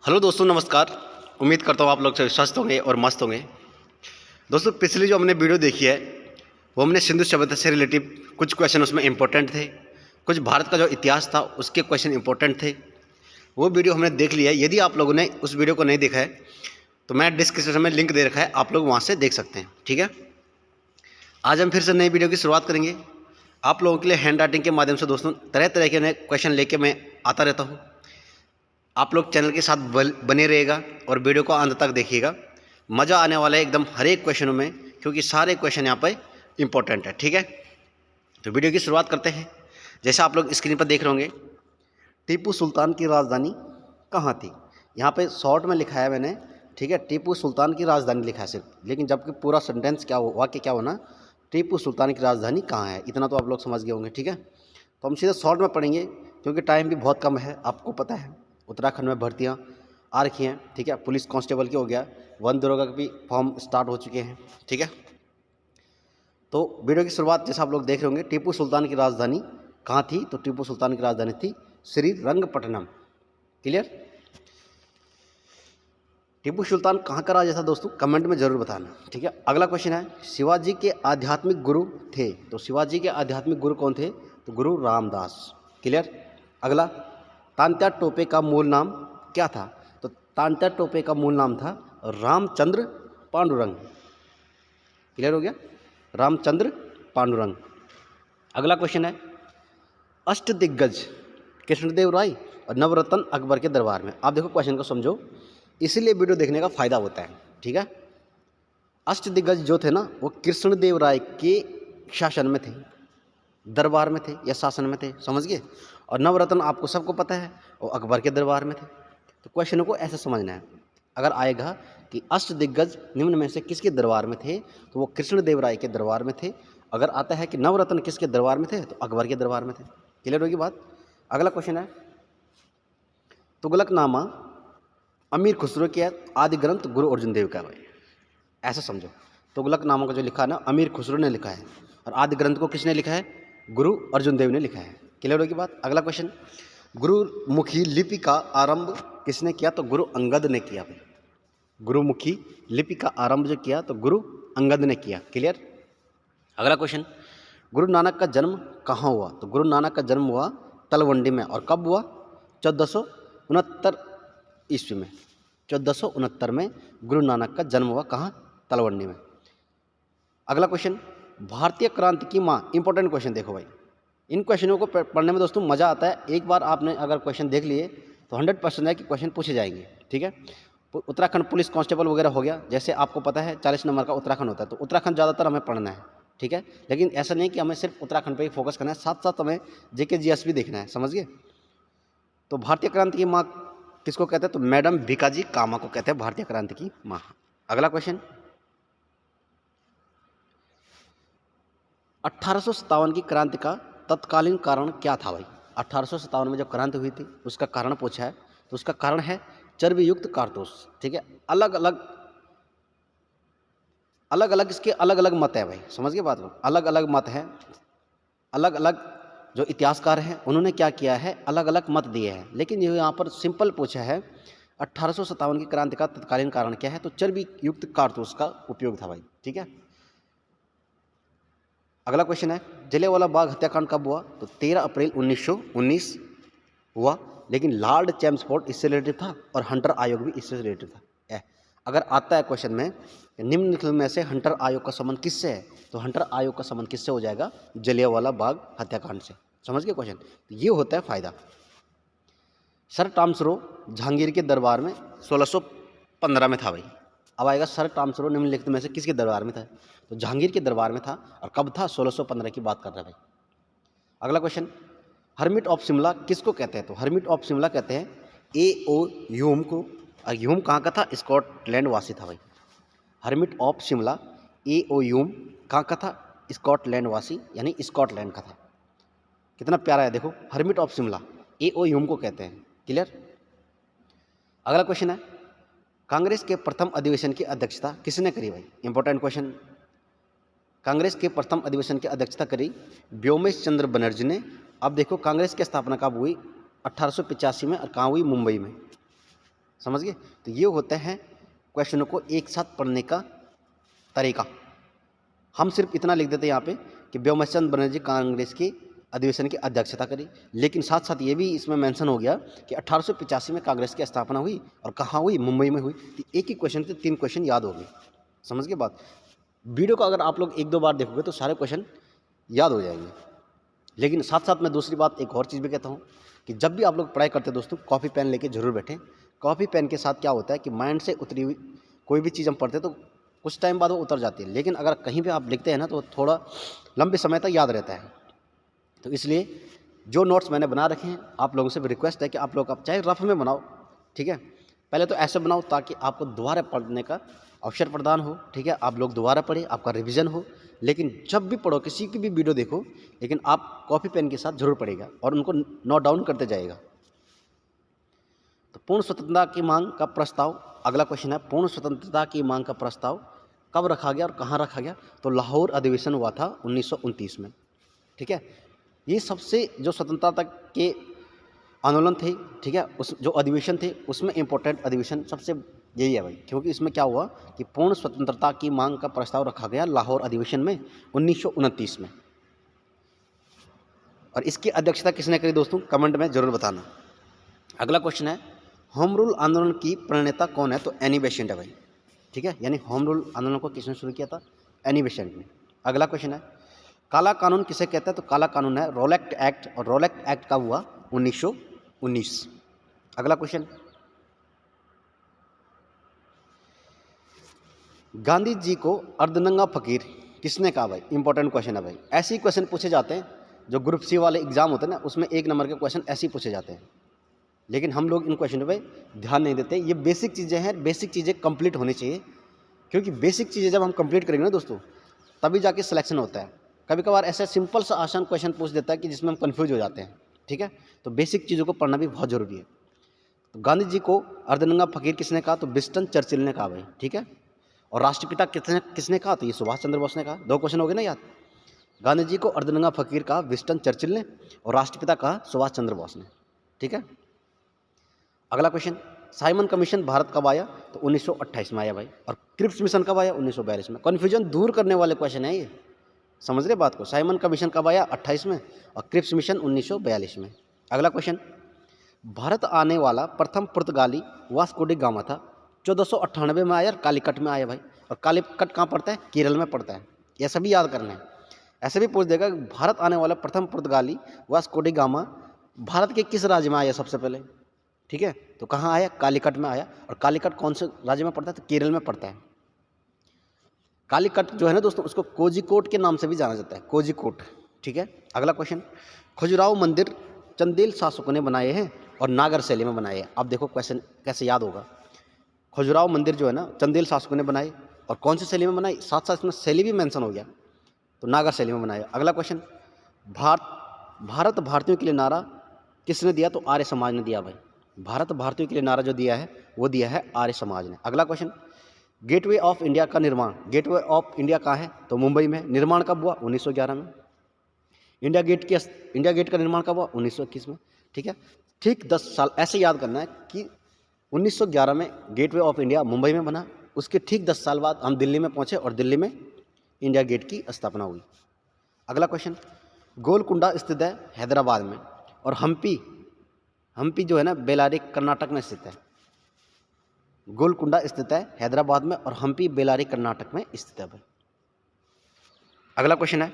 Hello दोस्तों, नमस्कार। उम्मीद करता हूँ आप लोग सब स्वस्थ होंगे और मस्त होंगे। दोस्तों, पिछली जो हमने वीडियो देखी है वो हमने सिंधु सभ्यता से रिलेटिव कुछ क्वेश्चन उसमें इंपॉर्टेंट थे, कुछ भारत का जो इतिहास था उसके क्वेश्चन इंपॉर्टेंट थे। वो वीडियो हमने देख लिया है। यदि आप लोगों ने उस वीडियो को नहीं देखा है तो मैं डिस्क्रिप्शन में लिंक दे रखा है, आप लोग वहाँ से देख सकते हैं। ठीक है, आज हम फिर से नई वीडियो की शुरुआत करेंगे। आप लोगों के लिए हैंड राइटिंग के माध्यम से दोस्तों तरह तरह के नए क्वेश्चन लेके मैं आता रहता हूँ। आप लोग चैनल के साथ बने रहिएगा और वीडियो को अंत तक देखिएगा। मज़ा आने वाला है एकदम हर एक क्वेश्चनों में, क्योंकि सारे क्वेश्चन यहाँ पर इंपॉर्टेंट है। ठीक है, तो वीडियो की शुरुआत करते हैं। जैसा आप लोग स्क्रीन पर देख रहे होंगे, टीपू सुल्तान की राजधानी कहाँ थी। यहाँ पे शॉर्ट में लिखा है मैंने, ठीक है, टीपू सुल्तान की राजधानी लिखा है सिर्फ, लेकिन जबकि पूरा सेंटेंस क्या हो, वाक्य क्या होना, टीपू सुल्तान की राजधानी कहाँ है, इतना तो आप लोग समझ गए होंगे। ठीक है, तो हम सीधे शॉर्ट में पढ़ेंगे क्योंकि टाइम भी बहुत कम है। आपको पता है उत्तराखंड में भर्तियाँ आ रखी हैं। ठीक है, पुलिस कांस्टेबल की हो गया, वन दरोगा के भी फॉर्म स्टार्ट हो चुके हैं। ठीक है, तो वीडियो की शुरुआत जैसा आप लोग देख रहे होंगे, टीपू सुल्तान की राजधानी कहाँ थी, तो टीपू सुल्तान की राजधानी थी श्रीरंगपट्टनम। क्लियर। टीपू सुल्तान कहाँ का राजा था दोस्तों, कमेंट में जरूर बताना। ठीक है, अगला क्वेश्चन है, शिवाजी के आध्यात्मिक गुरु थे, तो शिवाजी के आध्यात्मिक गुरु कौन थे, तो गुरु रामदास। क्लियर। अगला, तात्या टोपे का मूल नाम क्या था, तो तात्या टोपे का मूल नाम था रामचंद्र पांडुरंग। क्लियर हो गया, रामचंद्र पांडुरंग। अगला क्वेश्चन है, अष्टदिग्गज कृष्णदेव राय और नवरत्न अकबर के दरबार में। आप देखो क्वेश्चन को समझो, इसीलिए वीडियो देखने का फायदा होता है। ठीक है, अष्टदिग्गज जो थे ना वो कृष्णदेव राय के शासन में थे, दरबार में थे या शासन में थे, समझ गए। और नवरत्न आपको सबको पता है वो अकबर के दरबार में थे। तो क्वेश्चन को ऐसे समझना है, अगर आएगा कि अष्टदिग्गज निम्न में से किसके दरबार में थे, तो वो कृष्णदेव राय के दरबार में थे। अगर आता है कि नवरत्न किसके दरबार में थे, तो अकबर के दरबार में थे। क्लियर होगी बात। अगला क्वेश्चन है, तुगलकनामा अमीर खुसरो के आदि ग्रंथ गुरु अर्जुन देव का है। ऐसा समझो, तुगलकनामा को जो लिखा है ना अमीर खुसरो ने लिखा है, और आदि ग्रंथ को किसने लिखा है, गुरु अर्जुन देव ने लिखा है। क्लियर होगी बात। अगला क्वेश्चन, गुरुमुखी लिपि का आरंभ किसने किया, तो गुरु अंगद ने किया भाई। गुरुमुखी लिपि का आरंभ जो किया तो गुरु अंगद ने किया। क्लियर। अगला क्वेश्चन, गुरु नानक का जन्म कहाँ हुआ, तो गुरु नानक का जन्म हुआ तलवंडी में। और कब हुआ, 1469 ईस्वी में। 1469 में गुरु नानक का जन्म हुआ, कहाँ, तलवंडी में। अगला क्वेश्चन, भारतीय क्रांति की माँ। इंपॉर्टेंट क्वेश्चन देखो भाई, इन क्वेश्चनों को पढ़ने में दोस्तों मज़ा आता है। एक बार आपने अगर क्वेश्चन देख लिए तो 100% है कि क्वेश्चन पूछे जाएंगे। ठीक है, उत्तराखंड पुलिस कांस्टेबल वगैरह हो गया, जैसे आपको पता है 40 नंबर का उत्तराखंड होता है, तो उत्तराखंड ज़्यादातर हमें पढ़ना है। ठीक है, लेकिन ऐसा नहीं कि हमें सिर्फ उत्तराखंड पर ही फोकस करना है, साथ साथ हमें जीके जीएस भी देखना है, समझ गए। तो भारतीय क्रांति की माँ किसको कहते हैं, तो मैडम भीकाजी कामा को कहते हैं भारतीय क्रांति की माँ। अगला क्वेश्चन, 1857 की क्रांति का तत्कालीन कारण क्या था भाई। 1857 में जब क्रांति हुई थी उसका कारण पूछा है, तो उसका कारण है चर्बी युक्त कारतूस। ठीक है, अलग अलग इसके अलग अलग मत है भाई, समझ गए बात को। अलग अलग मत है, अलग अलग जो इतिहासकार हैं उन्होंने क्या किया है, अलग अलग मत दिए हैं, लेकिन ये यहाँ पर सिंपल पूछा है 1857 की क्रांति का तत्कालीन कारण क्या है, तो चर्बी युक्त कारतूस का उपयोग था भाई। ठीक है। अगला क्वेश्चन है, जलियांवाला बाग हत्याकांड कब हुआ, तो 13 अप्रैल 1919 हुआ, लेकिन लॉर्ड चैम्सफोर्ड इससे रिलेटेड था और हंटर आयोग भी इससे रिलेटेड था। अगर आता है क्वेश्चन में निम्नलिखित में से हंटर आयोग का संबंध किससे है, तो हंटर आयोग का संबंध किससे हो जाएगा, जलियांवाला बाग हत्याकांड से। समझ गए क्वेश्चन, तो ये होता है फायदा। सर टॉमस्रो जहांगीर के दरबार में 1615 में था भाई। अब आएगा सर टॉमस्रो निम्नलिखित में से किसके दरबार में था, तो जहांगीर के दरबार में था, और कब था, 1615 की बात कर रहे हैं भाई। अगला क्वेश्चन, हर्मिट ऑफ शिमला किसको कहते हैं, तो हर्मिट ऑफ शिमला कहते हैं A.O. ह्यूम को। और ह्यूम कहाँ का था, स्कॉटलैंड वासी था भाई। Hermit of Shimla A.O. Hume कहाँ का था, स्कॉटलैंड वासी, यानी स्कॉटलैंड का था। कितना प्यारा है देखो, hermit of Shimla A.O. Hume को कहते हैं। क्लियर। अगला क्वेश्चन है, कांग्रेस के प्रथम अधिवेशन की अध्यक्षता किसने करी भाई। इंपॉर्टेंट क्वेश्चन, कांग्रेस के प्रथम अधिवेशन की अध्यक्षता करी व्योमेश चंद्र बनर्जी ने। अब देखो कांग्रेस की स्थापना कब हुई, 1885 में, और कहाँ हुई, मुंबई में। समझ गए। तो ये होते हैं क्वेश्चनों को एक साथ पढ़ने का तरीका। हम सिर्फ इतना लिख देते हैं यहाँ पे कि व्योमचंद्र बनर्जी कांग्रेस की अधिवेशन की अध्यक्षता करी, लेकिन साथ साथ ये भी इसमें मेंशन हो गया कि 1885 में कांग्रेस की स्थापना हुई और कहाँ हुई, मुंबई में हुई। तो एक ही क्वेश्चन से 3 क्वेश्चन याद हो गए। समझ गए बात। वीडियो को अगर आप लोग 1-2 बार देखोगे तो सारे क्वेश्चन याद हो जाएंगे। लेकिन साथ साथ मैं दूसरी बात एक और चीज़ भी कहता हूँ कि जब भी आप लोग पढ़ाई करते हैं दोस्तों, कॉपी पेन लेके जरूर बैठें। कॉपी पेन के साथ क्या होता है कि माइंड से उतरी हुई कोई भी चीज़ हम पढ़ते हैं तो कुछ टाइम बाद वो उतर जाती है, लेकिन अगर कहीं पे आप लिखते हैं ना तो थोड़ा लंबे समय तक याद रहता है। तो इसलिए जो नोट्स मैंने बना रखे हैं, आप लोगों से भी रिक्वेस्ट है कि आप लोग चाहे रफ में बनाओ, ठीक है। पहले तो ऐसे बनाओ ताकि आपको दोबारा पढ़ने का अवसर प्रदान हो, ठीक है। आप लोग दोबारा पढ़ें, आपका रिवीजन हो। लेकिन जब भी पढ़ो, किसी की भी वीडियो देखो, लेकिन आप कॉपी पेन के साथ जरूर पढ़ेगा और उनको नोट डाउन करते जाएगा। तो पूर्ण स्वतंत्रता की मांग का प्रस्ताव, अगला क्वेश्चन है, पूर्ण स्वतंत्रता की मांग का प्रस्ताव कब रखा गया और कहाँ रखा गया? तो लाहौर अधिवेशन हुआ था 1929 में, ठीक है। ये सबसे जो स्वतंत्रता के आंदोलन थे, ठीक है, उस जो अधिवेशन थे उसमें इम्पोर्टेंट अधिवेशन सबसे यही है भाई, क्योंकि इसमें क्या हुआ कि पूर्ण स्वतंत्रता की मांग का प्रस्ताव रखा गया लाहौर अधिवेशन में 1929 में। और इसकी अध्यक्षता किसने करी दोस्तों? कमेंट में जरूर बताना। अगला क्वेश्चन है, होम रूल आंदोलन की प्रणेता कौन है? तो एनी बेसेंट है भाई, ठीक है। यानी होम रूल आंदोलन को किसने शुरू किया था? एनी बेसेंट ने। अगला क्वेश्चन है, काला कानून किसे कहता है? तो काला कानून है रोलेक्ट एक्ट, और रोलेक्ट एक्ट कब हुआ? 1919। अगला क्वेश्चन, गांधी जी को अर्धनंगा फकीर किसने कहा? भाई इंपॉर्टेंट क्वेश्चन है भाई। ऐसे ही क्वेश्चन पूछे जाते हैं जो ग्रुप सी वाले एग्जाम होते हैं ना, उसमें 1 नंबर के क्वेश्चन ऐसे ही पूछे जाते हैं, लेकिन हम लोग इन क्वेश्चनों पे ध्यान नहीं देते। ये बेसिक चीज़ें हैं, बेसिक चीज़ें कंप्लीट होनी चाहिए, क्योंकि बेसिक चीज़ें जब हम कंप्लीट करेंगे ना दोस्तों, तभी जाके सिलेक्शन होता है। कभी कभार ऐसा सिंपल सा आसान क्वेश्चन पूछ देता है कि जिसमें हम कन्फ्यूज हो जाते हैं, ठीक है। तो बेसिक चीज़ों को पढ़ना भी बहुत ज़रूरी है। तो गांधी जी को अर्धनंगा फकीर किसने कहा? तो विंस्टन चर्चिल ने कहा भाई, ठीक है। और राष्ट्रपिता किसने किसने कहा? तो ये सुभाष चंद्र बोस ने कहा। 2 क्वेश्चन हो गए ना याद। गांधी जी को अर्धनंगा फकीर कहा विंस्टन चर्चिल ने, और राष्ट्रपिता कहा सुभाष चंद्र बोस ने, ठीक है। अगला क्वेश्चन, साइमन कमीशन भारत कब आया? तो 1928 में आया भाई। और क्रिप्स मिशन कब आया? 1942 में। कन्फ्यूजन दूर करने वाले क्वेश्चन है ये, समझ रहे बात को। साइमन कमीशन कब आया? 28 में, और क्रिप्स मिशन 1942 में। अगला क्वेश्चन, भारत आने वाला प्रथम पुर्तगाली वास्को डी गामा था। 1498 में आया और कालीकट में आया भाई। और कालीकट कहाँ पड़ता है? केरल में पड़ता है। यह सभी याद करना है। ऐसे भी पूछ देगा, भारत आने वाला प्रथम पुर्तगाली वास्को डी गामा भारत के किस राज्य में आया सबसे पहले? ठीक है, तो कहाँ आया? कालीकट में आया। और कालीकट कौन से राज्य में पड़ता है? तो केरल में पड़ता है। कालीकट जो है ना दोस्तों, उसको कोझिकोड के नाम से भी जाना जाता है, कोझिकोड, ठीक है। अगला क्वेश्चन, खजुराहो मंदिर चंदेल शासकों ने बनाए हैं और नागर शैली में बनाए हैं। अब देखो क्वेश्चन कैसे याद होगा। खजुराहो मंदिर जो है ना, चंदेल शासकों ने बनाए, और कौन सी शैली में बनाई? साथ साथ इसमें शैली भी मेंशन हो गया, तो नागर शैली में बनाया। अगला क्वेश्चन, भारत भारतीयों के लिए नारा किसने दिया? तो आर्य समाज ने दिया भाई। भारत भारतीयों के लिए नारा जो दिया है वो दिया है आर्य समाज ने। अगला क्वेश्चन, गेटवे ऑफ इंडिया का निर्माण, गेटवे ऑफ इंडिया कहाँ है? तो मुंबई में। निर्माण कब हुआ? 1911 में। इंडिया गेट का निर्माण कब हुआ? 1921 में, ठीक है। ठीक 10 साल ऐसे याद करना है कि 1911 में गेटवे ऑफ इंडिया मुंबई में बना, उसके ठीक 10 साल बाद हम दिल्ली में पहुंचे और दिल्ली में इंडिया गेट की स्थापना हुई। अगला क्वेश्चन, गोलकुंडा स्थित है हैदराबाद में, और हम्पी जो है ना बेलारी कर्नाटक में स्थित है। गोलकुंडा स्थित है हैदराबाद में और हम्पी बेलारी कर्नाटक में स्थित है भाई। अगला क्वेश्चन है,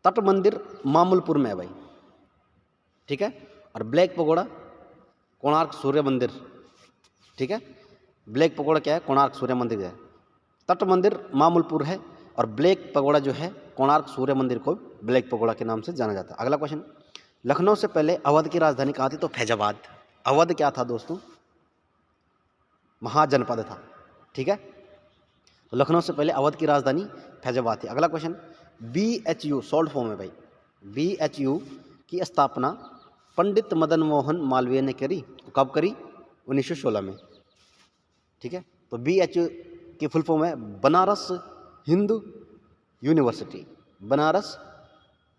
तट मंदिर मामूलपुर में है भाई, ठीक है। और ब्लैक पगोड़ा कोणार्क सूर्य मंदिर, ठीक है। ब्लैक पगोड़ा क्या है? कोणार्क सूर्य मंदिर है। तट मंदिर मामूलपुर है, और ब्लैक पगोड़ा जो है कोणार्क सूर्य मंदिर को ब्लैक पगोड़ा के नाम से जाना जाता है। अगला क्वेश्चन, लखनऊ से पहले अवध की राजधानी कहाँ थी? तो फैजाबाद। अवध क्या था दोस्तों? महाजनपद था, ठीक है। तो लखनऊ से पहले अवध की राजधानी फैजाबाद थी। अगला क्वेश्चन, BHU शॉर्ट फॉर्म है भाई। BHU की स्थापना पंडित मदन मोहन मालवीय ने करी। तो कब करी? 1916 में, ठीक है। तो BHU की फुल फॉर्म है बनारस हिंदू यूनिवर्सिटी। बनारस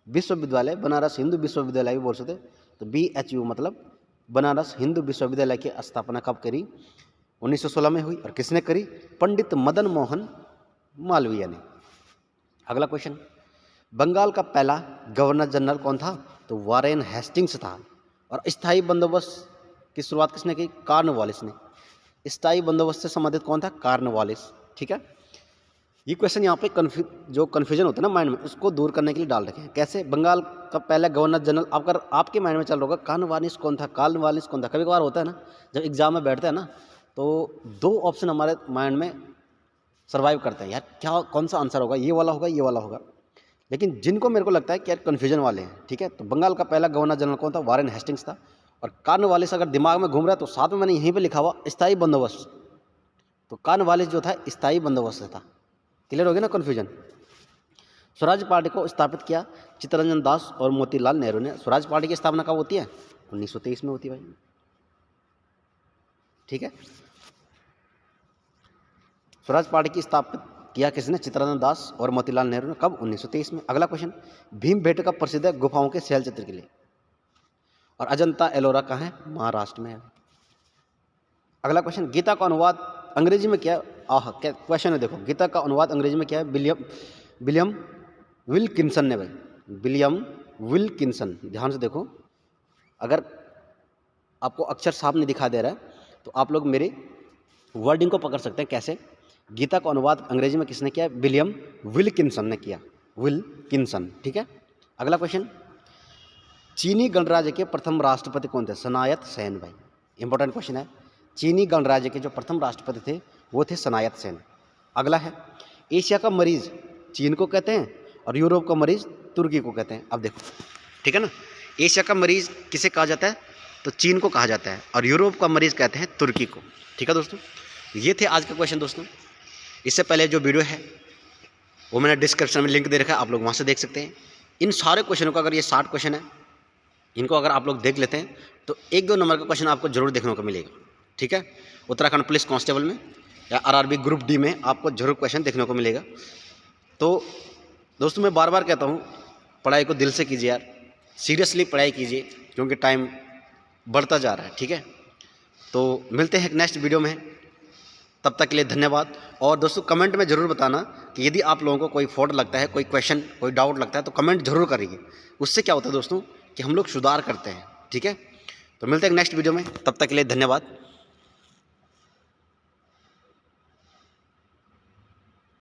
विश्वविद्यालय, बनारस हिंदू विश्वविद्यालय भी बोल सकते, तो BHU मतलब बनारस हिंदू विश्वविद्यालय की स्थापना कब करी? 1916 में हुई। और किसने करी? पंडित मदन मोहन मालवीय ने। अगला क्वेश्चन, बंगाल का पहला गवर्नर जनरल कौन था? तो वारेन हेस्टिंग्स था। और स्थायी बंदोबस्त की शुरुआत किसने की? कॉर्नवालिस ने। स्थायी बंदोबस्त से संबंधित कौन था? कॉर्नवालिस। ठीक है, ये क्वेश्चन यहाँ पे जो कन्फ्यूजन होता है ना माइंड में, उसको दूर करने के लिए डाल रखे हैं। कैसे? बंगाल का पहला गवर्नर जनरल, अगर आपके माइंड में चल रहा होगा कॉर्नवालिस कौन था, कॉर्नवालिस कौन था, कभी कभार होता है ना जब एग्जाम में बैठते हैं ना, तो दो ऑप्शन हमारे माइंड में सर्वाइव करते हैं, यार क्या कौन सा आंसर होगा, ये वाला होगा, ये वाला होगा। लेकिन जिनको मेरे को लगता है कि यार कन्फ्यूजन वाले हैं, ठीक है, तो बंगाल का पहला गवर्नर जनरल कौन था? वारेन हेस्टिंग्स था। और कॉर्नवालिस अगर दिमाग में घूम रहा है तो साथ में मैंने यहीं पे लिखा हुआ स्थायी बंदोबस्त, तो कॉर्नवालिस जो था स्थायी बंदोबस्त था। क्लियर हो गया ना कन्फ्यूजन? स्वराज पार्टी को स्थापित किया चित्तरंजन दास और मोतीलाल नेहरू ने। स्वराज पार्टी की स्थापना कब होती है? 1923 में होती है भाई। ठीक है, स्वराज पार्टी की स्थापित किया किसने? चित्तरंजन दास और मोतीलाल नेहरू ने। कब? 1923 में। अगला क्वेश्चन, भीमबेटका प्रसिद्ध है गुफाओं के शैल चित्र के लिए। और अजंता एलोरा कहाँ है? महाराष्ट्र में है। अगला क्वेश्चन, गीता का अनुवाद अंग्रेजी में क्या? क्या क्वेश्चन है, देखो, गीता का अनुवाद अंग्रेजी में क्या है? विलियम विल्किंसन ने भाई, विलियम विल्किंसन। ध्यान से देखो, अगर आपको अक्षर साफ नहीं दिखा दे रहा है तो आप लोग मेरे वर्डिंग को पकड़ सकते हैं। कैसे? गीता का अनुवाद अंग्रेजी में किसने किया? विलियम विल्किंसन ने किया, विल्किंसन। ठीक है, अगला क्वेश्चन, चीनी गणराज्य के प्रथम राष्ट्रपति कौन थे? सनायत सेन भाई, इंपॉर्टेंट क्वेश्चन है। चीनी गणराज्य के जो प्रथम राष्ट्रपति थे वो थे सनायत सेन। अगला है, एशिया का मरीज चीन को कहते हैं और यूरोप का मरीज तुर्की को कहते हैं। अब देखो, ठीक है ना, एशिया का मरीज किसे कहा जाता है? तो चीन को कहा जाता है, और यूरोप का मरीज कहते हैं तुर्की को। ठीक है दोस्तों, ये थे आज के क्वेश्चन दोस्तों। इससे पहले जो वीडियो है वो मैंने डिस्क्रिप्शन में लिंक दे रखा है, आप लोग वहाँ से देख सकते हैं। इन सारे क्वेश्चनों का, अगर ये 60 क्वेश्चन है, इनको अगर आप लोग देख लेते हैं तो 1-2 नंबर का क्वेश्चन आपको जरूर देखने को मिलेगा। ठीक है, उत्तराखंड पुलिस कांस्टेबल में या RRB ग्रुप D में आपको जरूर क्वेश्चन देखने को मिलेगा। तो दोस्तों मैं बार बार कहता हूँ, पढ़ाई को दिल से कीजिए यार, सीरियसली पढ़ाई कीजिए, क्योंकि टाइम बढ़ता जा रहा है। ठीक है, तो मिलते हैं एक नेक्स्ट वीडियो में, तब तक के लिए धन्यवाद। और दोस्तों कमेंट में ज़रूर बताना कि यदि आप लोगों को कोई फॉल्ट लगता है, कोई क्वेश्चन, कोई डाउट लगता है, तो कमेंट जरूर करिए। उससे क्या होता है दोस्तों कि हम लोग सुधार करते हैं। ठीक है, तो मिलते हैं नेक्स्ट वीडियो में, तब तक के लिए धन्यवाद।